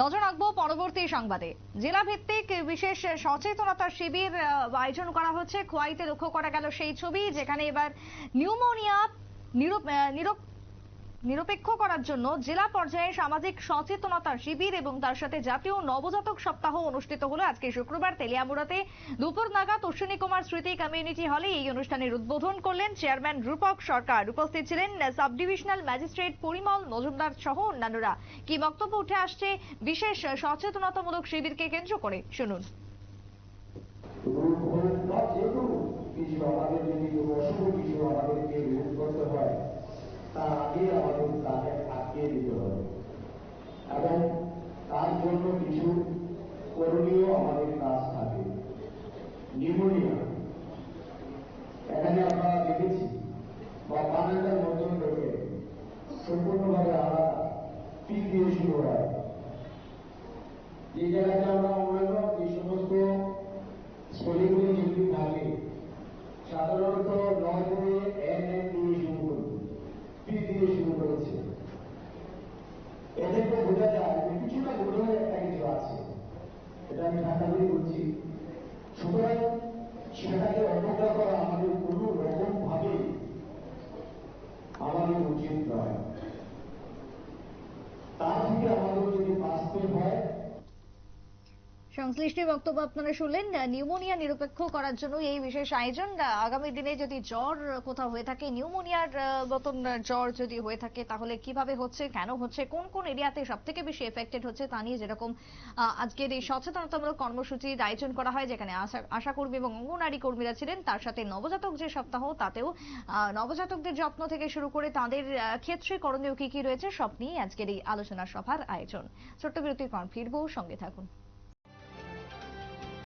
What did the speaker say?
নজর রাখবো পরবর্তী সংবাদে। জেলা ভিত্তিক বিশেষ সচেতনতা শিবির আয়োজন করা হচ্ছে। খোয়াইতে লক্ষ্য করা গেল সেই ছবি, যেখানে এবার নিউমোনিয়া নিরপেক্ষ করার জন্য জেলা পর্যায়ে সামাজিক সচেতনতা শিবির এবং তার সাথে জাতীয় নবজাতক সপ্তাহ অনুষ্ঠিত হলো আজকে শুক্রবার তেলিয়ামুড়াতে দুপুর নাগাদ অশ্বিনী কুমার স্মৃতি কমিউনিটি হলে। এই অনুষ্ঠানের উদ্বোধন করলেন চেয়ারম্যান রূপক সরকার। উপস্থিত ছিলেন sub divisional magistrate Parimal Majumdar সহ অন্যান্যরা। কি বক্তব্য উঠে আসছে বিশেষ সচেতনতামূলক শিবিরকে কেন্দ্র করে, শুনুন। তার আগে আমাদের তাকে আটকে দিতে হবে এবং তার জন্য কিছু করণীয় আমাদের কাজ থাকে। নিউমোনিয়া এখানে আমরা দেখেছি বা বাংলার মধ্যে থেকে সম্পূর্ণভাবে আলাদা পি দিয়ে শুরু হয়। যে জায়গাতে আমরা অন্যান্য যে সমস্ত স্কুলগুলি যদি থাকে সাধারণত নয় দিয়ে এন দিয়ে শুরু করি, পি দিয়ে শুরু করেছে। এদেরকে বোঝা যায় যে কিছুটা বোধহয় একটা কিছু আছে, এটা আমি ঢাকা দিয়ে বলছি। সুতরাং সেটাকে অবজ্ঞা করা আমাদের কোনো রকম ভাবে আমাদের উচিত নয়। তার থেকে আমাদের যদি বাঁচতে হয়। সংশ্লিষ্ট বক্তব্য আপনারা শুনলেন। নিউমোনিয়া নিরপেক্ষ করার জন্য এই বিশেষ আয়োজন। আগামী দিনে যদি জ্বর কোথাও হয়ে থাকে, নিউমোনিয়ার মতন জ্বর যদি হয়ে থাকে, তাহলে কিভাবে হচ্ছে, কেন হচ্ছে, কোন কোন এরিয়াতে সব থেকে বেশি এফেক্টেড হচ্ছে তা নিয়ে যেরকম আজকের এই সচেতনতামূলক কর্মসূচির আয়োজন করা হয়, যেখানে আশাকর্মী এবং অঙ্গনারী কর্মীরা ছিলেন। তার সাথে নবজাতক যে সপ্তাহ, তাতেও নবজাতকদের যত্ন থেকে শুরু করে তাদের ক্ষেত্রে করণীয় কি কি রয়েছে সব নিয়ে আজকের এই আলোচনা সভার আয়োজন। ছোট্ট বিরতির পর ফিরবো, সঙ্গে থাকুন।